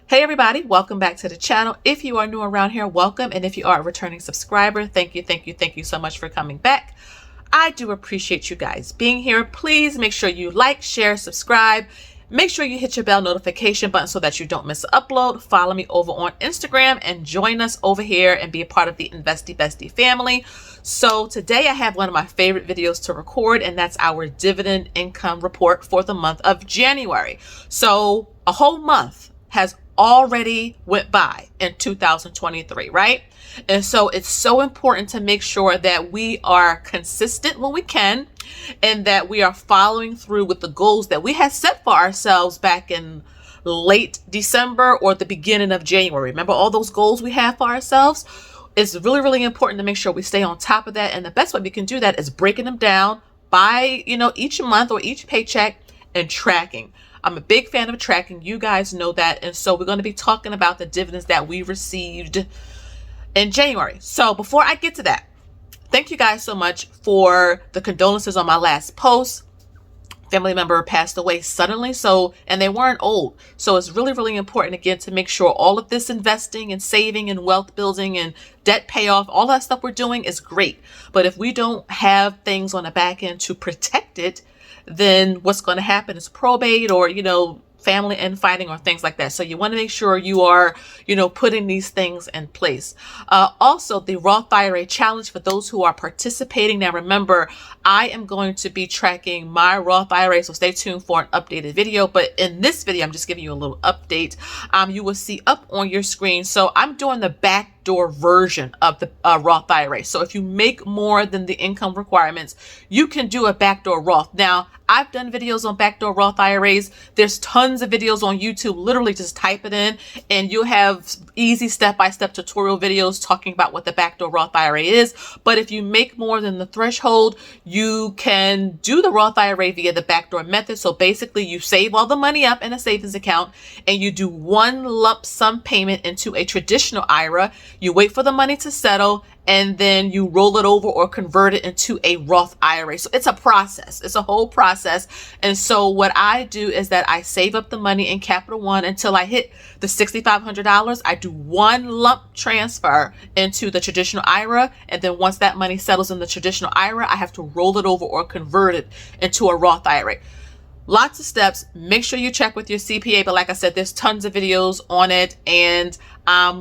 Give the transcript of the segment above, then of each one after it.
Hey everybody, welcome back to the channel. If you are new around here, welcome. And if you are a returning subscriber, thank you so much for coming back. I do appreciate you guys being here. Please make sure you like, share, subscribe. Make sure you hit your bell notification button so that you don't miss an upload. Follow me over on Instagram and join us over here and be a part of the Investy Bestie family. So today I have one of my favorite videos to record, and that's our dividend income report for the month of January. So a whole month has already went by in 2023, right? And so it's so important to make sure that we are consistent when we can, and that we are following through with the goals that we had set for ourselves back in late December or the beginning of January. Remember all those goals we have for ourselves? It's really, really important to make sure we stay on top of that. And the best way we can do that is breaking them down by, each month or each paycheck and tracking. I'm a big fan of tracking. You guys know that. And so we're going to be talking about the dividends that we received in January. So before I get to that, thank you guys so much for the condolences on my last post. Family member passed away suddenly, and they weren't old. So it's really, really important, again, to make sure all of this investing and saving and wealth building and debt payoff, all that stuff we're doing is great. But if we don't have things on the back end to protect it, then what's going to happen is probate or, family infighting or things like that. So you want to make sure you are, putting these things in place. Also, the Roth IRA challenge for those who are participating. Now, remember, I am going to be tracking my Roth IRA, so stay tuned for an updated video. But in this video, I'm just giving you a little update. You will see up on your screen. So I'm doing the backdoor version of the Roth IRA. So if you make more than the income requirements, you can do a backdoor Roth. Now, I've done videos on backdoor Roth IRAs. There's tons of videos on YouTube. Literally just type it in and you'll have easy step-by-step tutorial videos talking about what the backdoor Roth IRA is. But if you make more than the threshold, you can do the Roth IRA via the backdoor method. So basically you save all the money up in a savings account and you do one lump sum payment into a traditional IRA. You wait for the money to settle and then you roll it over or convert it into a Roth IRA. So it's a process. It's a whole process. And so what I do is that I save up the money in Capital One until I hit the $6,500. I do one lump transfer into the traditional IRA. And then once that money settles in the traditional IRA, I have to roll it over or convert it into a Roth IRA. Lots of steps. Make sure you check with your CPA. But like I said, there's tons of videos on it. And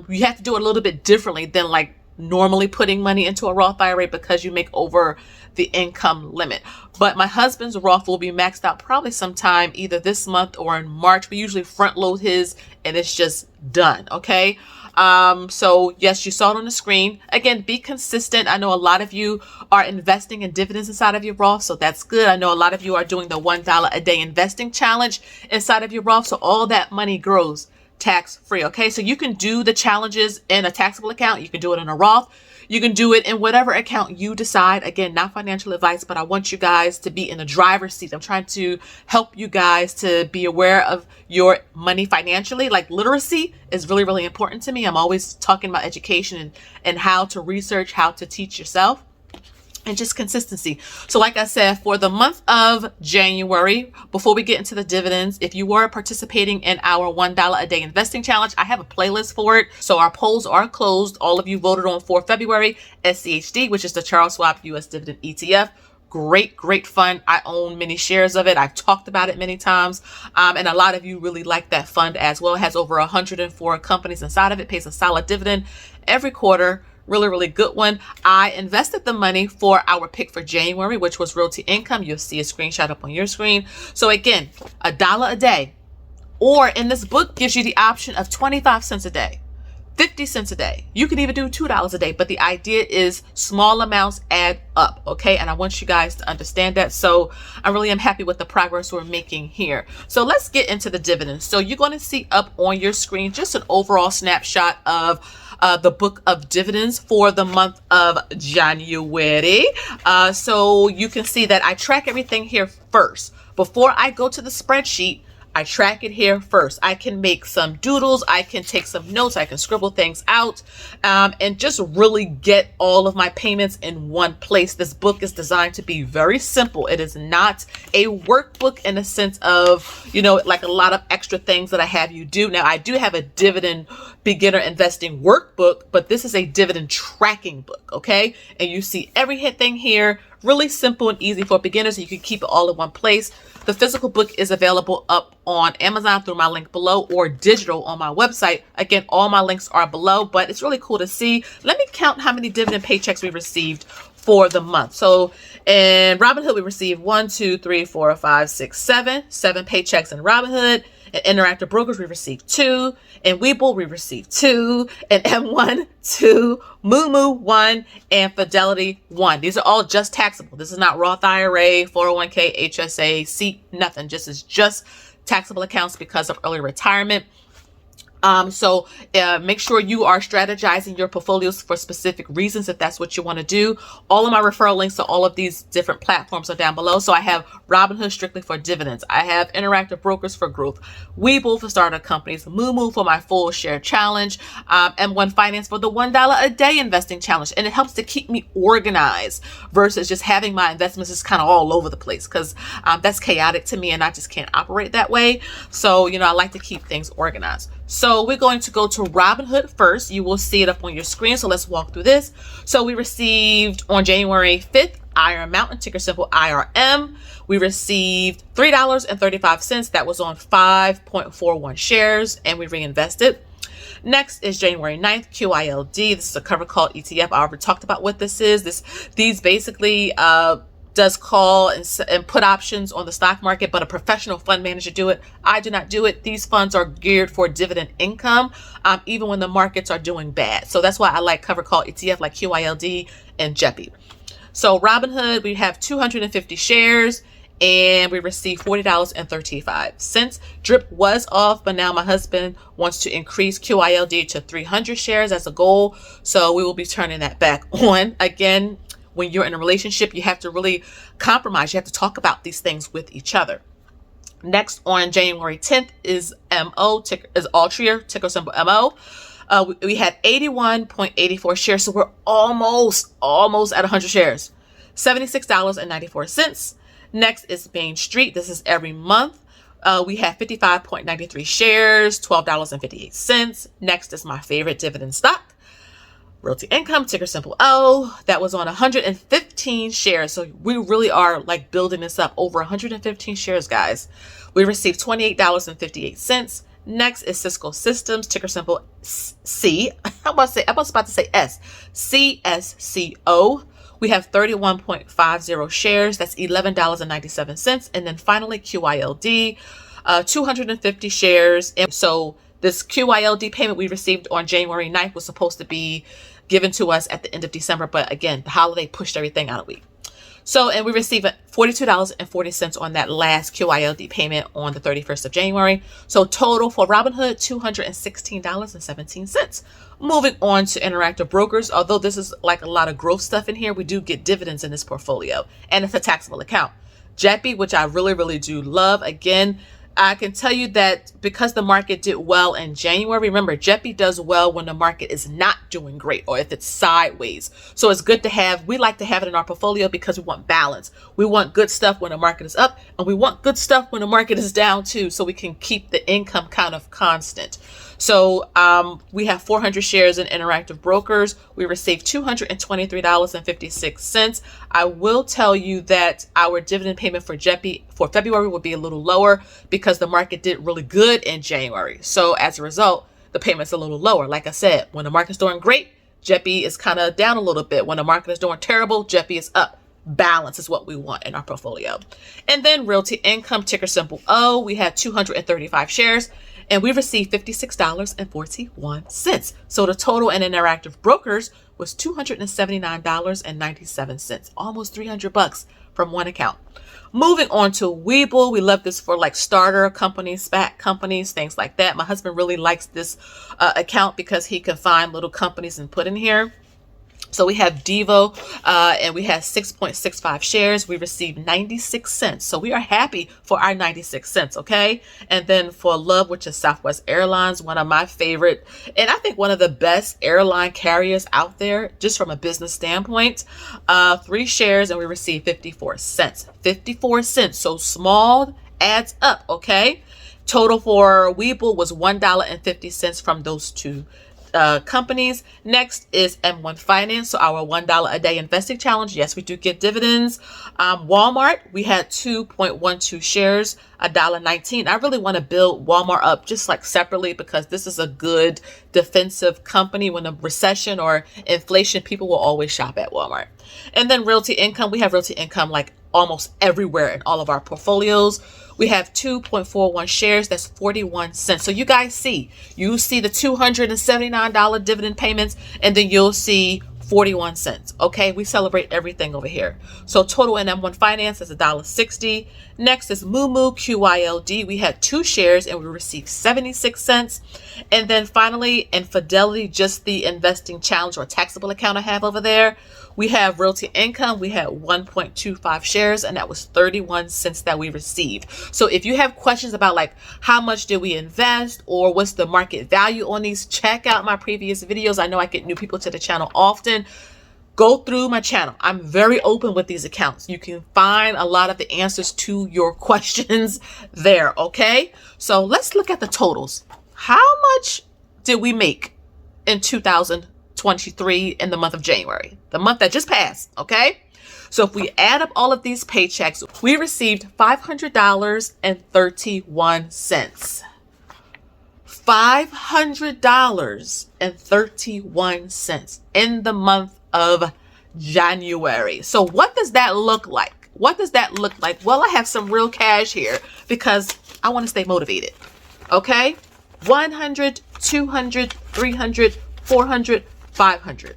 you have to do it a little bit differently than like normally putting money into a Roth IRA because you make over the income limit. But my husband's Roth will be maxed out probably sometime either this month or in March. We usually front load his and it's just done. Okay. So yes, you saw it on the screen. Again, be consistent. I know a lot of you are investing in dividends inside of your Roth, so that's good. I know a lot of you are doing the $1 a day investing challenge inside of your Roth. So all that money grows tax-free. Okay, so you can do the challenges in a taxable account. You can do it in a Roth. You can do it in whatever account you decide. Again, not financial advice, but I want you guys to be in the driver's seat. I'm trying to help you guys to be aware of your money financially. Like literacy is really, really important to me. I'm always talking about education and how to research, how to teach yourself. And just consistency. So like I said, for the month of January, before we get into the dividends, if you were participating in our $1 a day investing challenge, I have a playlist for it. So our polls are closed. All of you voted on for February, SCHD, which is the Charles Schwab US Dividend ETF. Great fund. I own many shares of it. I've talked about it many times. And a lot of you really like that fund as well. It has over 104 companies inside of it, pays a solid dividend every quarter. Really, really good one. I invested the money for our pick for January, which was Realty Income. You'll see a screenshot up on your screen. So again, $1 a day, or in this book gives you the option of 25 cents a day, 50 cents a day. You can even do $2 a day, but the idea is small amounts add up. Okay. And I want you guys to understand that. So I really am happy with the progress we're making here. So let's get into the dividends. So you're going to see up on your screen just an overall snapshot of the book of dividends for the month of January. So you can see that I track everything here first. Before I go to the spreadsheet, I track it here first. I can make some doodles. I can take some notes. I can scribble things out and just really get all of my payments in one place. This book is designed to be very simple. It is not a workbook in a sense of, you know, like a lot of extra things that I have you do. Now, I do have a dividend beginner investing workbook, but this is a dividend tracking book, okay? And you see everything here, really simple and easy for beginners. You can keep it all in one place. The physical book is available up on Amazon through my link below, or digital on my website. Again, all my links are below, but it's really cool to see. Let me count how many dividend paychecks we received for the month. So in Robinhood, we received 1, 2, 3, 4, 5, 6, 7 paychecks in Robinhood. In Interactive Brokers, we received 2. In Webull, we received 2. In M1, 2. Moo Moo, 1. And Fidelity, 1. These are all just taxable. This is not Roth IRA, 401k, HSA, SEEP, nothing. This is just taxable accounts because of early retirement. So make sure you are strategizing your portfolios for specific reasons if that's what you want to do. All of my referral links to all of these different platforms are down below. So I have Robinhood strictly for dividends. I have Interactive Brokers for growth, Webull for startup companies, Moo Moo for my full share challenge, M1 Finance for the $1 a day investing challenge. And it helps to keep me organized versus just having my investments just kind of all over the place, because that's chaotic to me and I just can't operate that way. So, you know, I like to keep things organized. So we're going to go to Robinhood first. You will see it up on your screen. So let's walk through this. So we received on January 5th, Iron Mountain, ticker symbol IRM. We received $3.35. That was on 5.41 shares, and we reinvested. Next is January 9th, QILD. This is a cover call ETF. I already talked about what this is. These basically does call and put options on the stock market, but a professional fund manager do it. I do not do it. These funds are geared for dividend income, even when the markets are doing bad. So that's why I like cover call ETF like QILD and JEPI. So Robinhood, we have 250 shares and we received $40.35. DRIP was off, but now my husband wants to increase QILD to 300 shares as a goal. So we will be turning that back on. Again, when you're in a relationship, you have to really compromise. You have to talk about these things with each other. Next on January 10th is MO, is Altria, ticker symbol MO. We had 81.84 shares, so we're almost at 100 shares. $76.94. Next is Main Street. This is every month. We have 55.93 shares, $12.58. Next is my favorite dividend stock, Realty Income, ticker symbol O. That was on 115 shares. So we really are like building this up, over 115 shares, guys. We received $28.58. Next is Cisco Systems, ticker symbol C. I was about to say S. CSCO. We have 31.50 shares. That's $11.97. And then finally QILD, 250 shares. And so this QILD payment we received on January 9th was supposed to be given to us at the end of December. But again, the holiday pushed everything out a week. So, and we received $42.40 on that last QILD payment on the 31st of January. So total for Robinhood, $216.17. Moving on to Interactive Brokers. Although this is like a lot of growth stuff in here, we do get dividends in this portfolio and it's a taxable account. JEPI, which I really do love. Again, I can tell you that because the market did well in January, remember, JEPI does well when the market is not doing great or if it's sideways. So it's good to have, we like to have it in our portfolio because we want balance. We want good stuff when the market is up and we want good stuff when the market is down too, so we can keep the income kind of constant. So we have 400 shares in Interactive Brokers. We received $223.56. I will tell you that our dividend payment for JEPI for February will be a little lower because the market did really good in January. So as a result, the payment's a little lower. Like I said, when the market's doing great, JEPI is kind of down a little bit. When the market is doing terrible, JEPI is up. Balance is what we want in our portfolio. And then Realty Income, ticker symbol O. We had 235 shares. And we received $56.41. So the total in Interactive Brokers was $279.97, almost $300 from one account. Moving on to Webull, we love this for like starter companies, SPAC companies, things like that. My husband really likes this account because he can find little companies and put in here. So we have Devo, and we have 6.65 shares. We received 96 cents. So we are happy for our 96 cents, okay? And then for Love, which is Southwest Airlines, one of my favorite, and I think one of the best airline carriers out there, just from a business standpoint, 3 shares, and we received 54 cents. 54 cents. So small adds up, okay? Total for Webull was $1.50 from those two companies. Next is M1 Finance, so our $1 a day investing challenge. Yes, we do get dividends. Walmart, we had 2.12 shares, $1.19. I really want to build Walmart up just like separately, because this is a good defensive company. When a recession or inflation, people will always shop at Walmart. And then Realty Income, we have Realty Income like almost everywhere in all of our portfolios. We have 2.41 shares. That's 41 cents. So you guys see the $279 dividend payments, and then you'll see 41 cents. Okay, we celebrate everything over here. So total in M1 Finance is $1.60. Next is Moo Moo QYLD. We had 2 shares and we received 76 cents. And then finally, in Fidelity, just the investing challenge or taxable account I have over there, we have Realty Income. We had 1.25 shares, and that was 31 cents that we received. So if you have questions about like how much did we invest or what's the market value on these, check out my previous videos. I know I get new people to the channel often. Go through my channel. I'm very open with these accounts. You can find a lot of the answers to your questions there, okay? So let's look at the totals. How much did we make in 2023 in the month of January, the month that just passed, okay? So if we add up all of these paychecks, we received $500.31. $500.31 in the month of January. So what does that look like? What does that look like? Well, I have some real cash here because I want to stay motivated, okay? 100, 200, 300, 400, 500.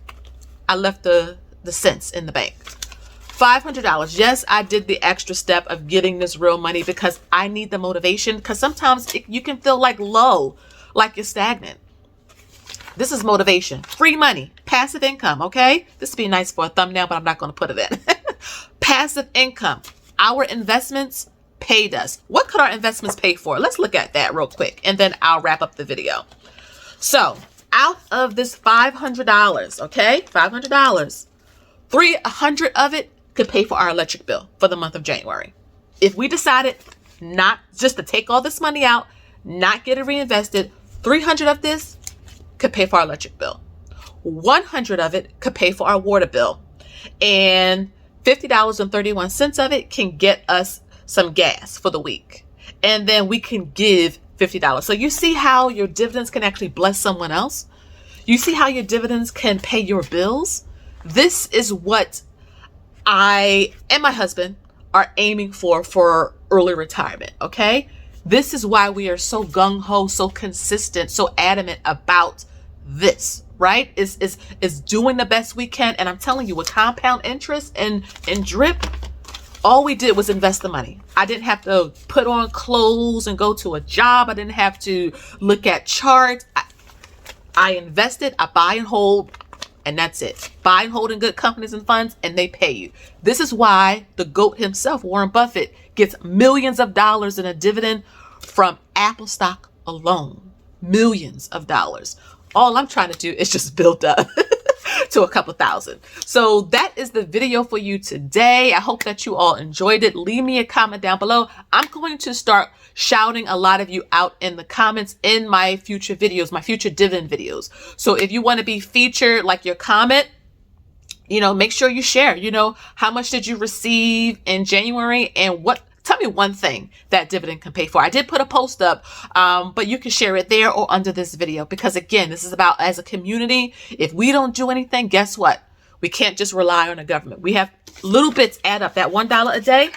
I left the cents in the bank. $500. Yes, I did the extra step of getting this real money because I need the motivation, because sometimes you can feel like low, like you're stagnant. This is motivation. Free money. Passive income, okay? This would be nice for a thumbnail, but I'm not going to put it in. Passive income. Our investments paid us. What could our investments pay for? Let's look at that real quick, and then I'll wrap up the video. So out of this $500, okay, $500, 300 of it could pay for our electric bill for the month of January. If we decided not just to take all this money out, not get it reinvested, 300 of this could pay for our electric bill. 100 of it could pay for our water bill. And $50.31 of it can get us some gas for the week. And then we can give $50. So you see how your dividends can actually bless someone else? You see how your dividends can pay your bills? This is what I and my husband are aiming for early retirement, okay? This is why we are so gung-ho, so consistent, so adamant about this, right? Is doing the best we can. And I'm telling you, with compound interest and drip, all we did was invest the money. I didn't have to put on clothes and go to a job. I didn't have to look at charts. I invested, I buy and hold, and that's it. Buy and hold in good companies and funds, and they pay you. This is why the GOAT himself, Warren Buffett, gets millions of dollars in a dividend from Apple stock alone. Millions of dollars. All I'm trying to do is just build up to a couple thousand. So that is the video for you today. I hope that you all enjoyed it. Leave me a comment down below. I'm going to start shouting a lot of you out in the comments in my future videos, my future dividend videos. So if you want to be featured, like your comment, make sure you share, how much did you receive in January, and tell me one thing that dividend can pay for. I did put a post up, but you can share it there or under this video, because again, this is about, as a community, if we don't do anything, guess what? We can't just rely on the government. We have little bits add up. That $1 a day,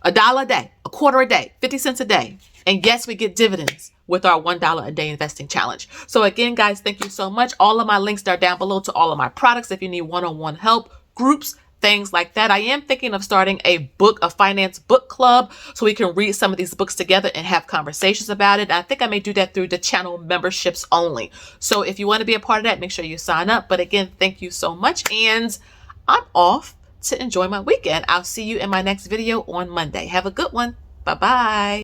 $1 a day, a quarter a day, 50 cents a day. And yes, we get dividends with our $1 a day investing challenge. So again, guys, thank you so much. All of my links are down below to all of my products. If you need one-on-one help, groups, things like that. I am thinking of starting a finance book club, so we can read some of these books together and have conversations about it. I think I may do that through the channel memberships only. So if you want to be a part of that, make sure you sign up. But again, thank you so much. And I'm off to enjoy my weekend. I'll see you in my next video on Monday. Have a good one. Bye-bye.